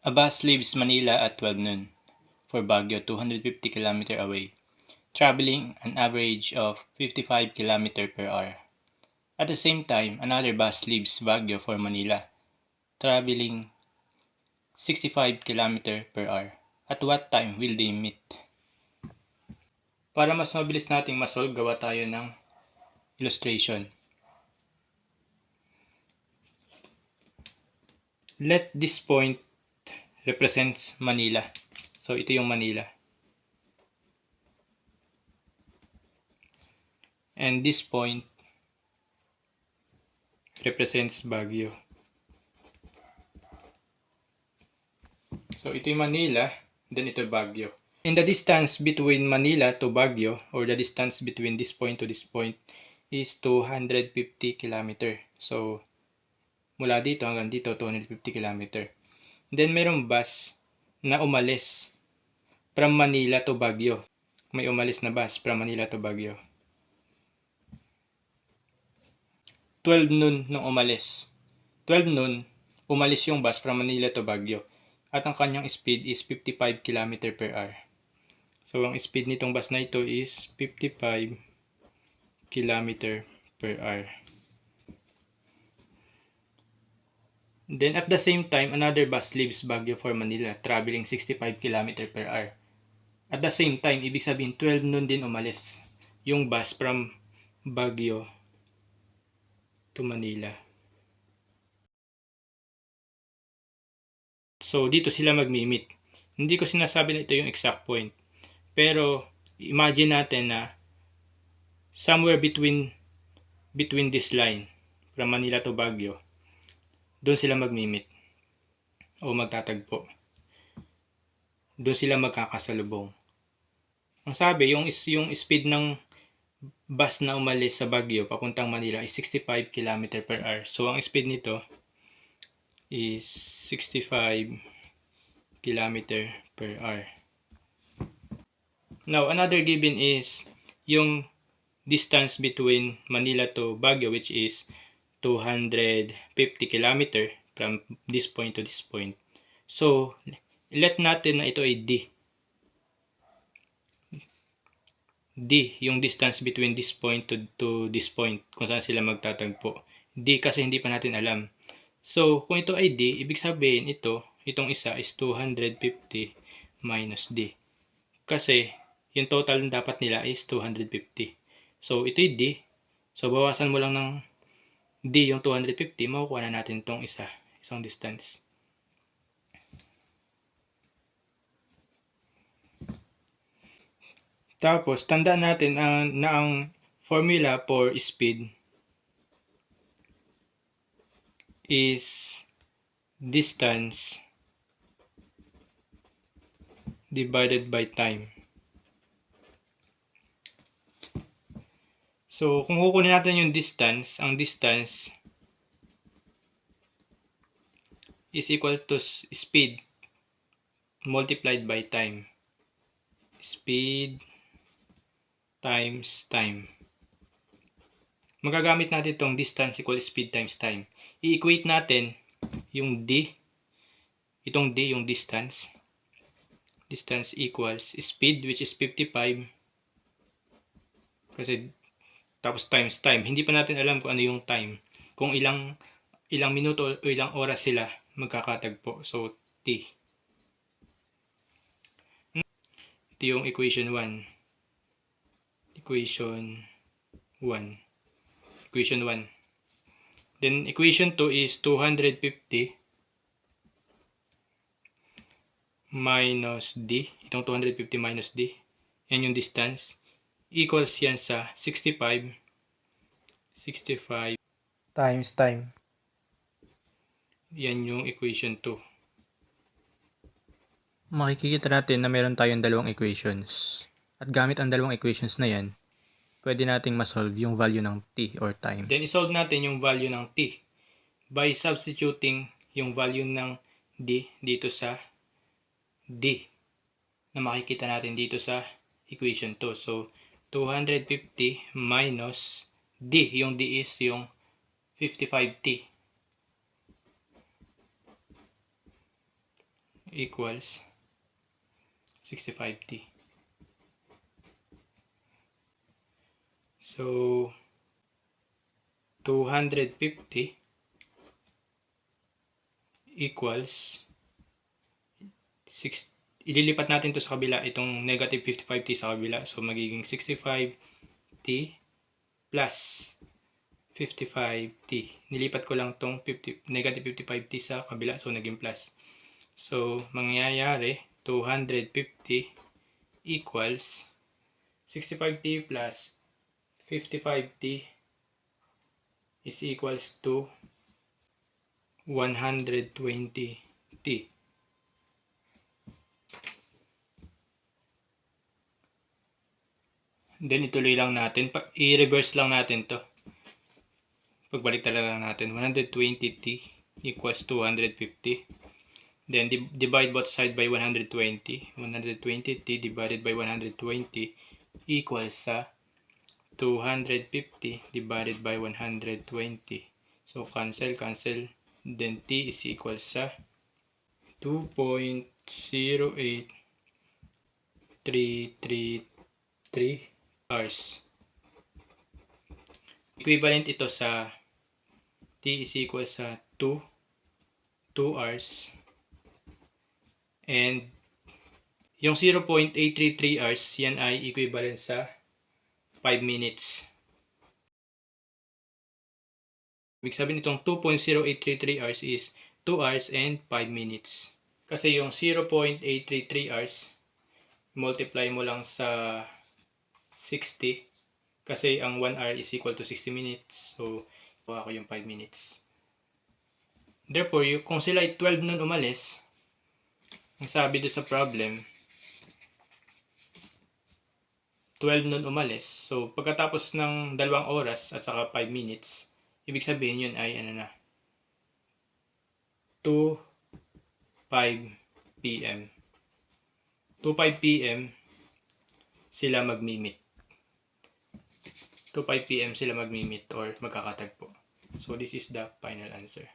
A bus leaves Manila at 12 noon for Baguio, 250 km away, traveling an average of 55 km per hour. At the same time, another bus leaves Baguio for Manila, traveling 65 km per hour. At what time will they meet? Para mas mabilis nating masolve, gawa tayo ng illustration. Let this point represents Manila. So, ito yung Manila. And this point represents Baguio. So, ito yung Manila, then ito Baguio. And the distance between Manila to Baguio, or the distance between this point to this point, is 250 km. So, mula dito hanggang dito, 250 km. Then, mayroong bus na umalis from Manila to Baguio. May umalis na bus from Manila to Baguio. 12 noon nung umalis. 12 noon, umalis yung bus from Manila to Baguio. At ang kanyang speed is 55 km per hour. So, ang speed nitong bus na ito is 55 km per hour. Then, at the same time, another bus leaves Baguio for Manila, traveling 65 km per hour. At the same time, ibig sabihin, 12 noon din umalis yung bus from Baguio to Manila. So, dito sila magmi-meet. Hindi ko sinasabi na ito yung exact point. Pero, imagine natin na somewhere between this line, from Manila to Baguio, doon sila magmi-meet o magtatagpo. Doon sila magkakasalubong. Ang sabi, yung speed ng bus na umalis sa Baguio papuntang Manila is 65 km per hour. So, ang speed nito is 65 km per hour. Now, another given is yung distance between Manila to Baguio, which is 250 km from this point to this point. So, let natin na ito ay D. D, yung distance between this point to this point, kung saan sila magtatagpo. D kasi hindi pa natin alam. So, kung ito ay D, ibig sabihin itong isa is 250 minus D. Kasi, yung total dapat nila is 250. So, ito ay D. So, bawasan mo lang ng D yung 250, makukuha na natin itong isang distance. Tapos, tandaan natin na ang formula for speed is distance divided by time. So, kung kukunin natin yung distance, ang distance is equal to speed multiplied by time. Speed times time. Magagamit natin itong distance equal speed times time. I-equate natin yung D, itong D, yung distance. Distance equals speed, which is 55. Kasi, tapos times time. Hindi pa natin alam kung ano yung time. Kung ilang minuto o ilang oras sila magkakatagpo. So, T. Ito yung equation 1. Equation 1. Then, equation 2 is 250 minus D. Itong 250 minus D. Yan yung distance. Equals yan sa 65 times time. Yan yung equation 2. Makikita natin na meron tayong dalawang equations. At gamit ang dalawang equations na yan, pwede nating masolve yung value ng t or time. Then, isolve natin yung value ng t by substituting yung value ng d dito sa d na makikita natin dito sa equation 2. So, 250 minus d. Yung d is yung 55t. equals 65t. So 250 equals 6. Ililipat natin to sa kabila, itong negative 55t sa kabila. So magiging 65t plus 55t. Nilipat ko lang tong negative 55t sa kabila, so naging plus. So mangyayari 250 equals 65t plus 55t is equals to 120t. Then ituloy lang natin, i-reverse lang natin to. Pagbalik talaga natin, 120t equals 250. Then divide both side by 120. 120t divided by 120 equals sa 250 divided by 120. So cancel. Then t is equals sa 2.08333 hours. Equivalent ito sa t is equal sa 2 hours, and yung 0.833 hours yan ay equivalent sa 5 minutes. Ibig sabihin itong 2.0833 hours is 2 hours and 5 minutes. Kasi yung 0.833 hours multiply mo lang sa 60 kasi ang 1 hour is equal to 60 minutes. So, kuha ko yung 5 minutes. Therefore, kung sila ay 12 noon umalis, ang sabi doon sa problem, 12 noon umalis. So, pagkatapos ng 2 oras at saka 5 minutes, ibig sabihin yun ay ano na, 2:05 p.m. 2:05 p.m. sila magmi-meet. 2:05 p.m. sila magmi-meet or magkakatagpo. So, this is the final answer.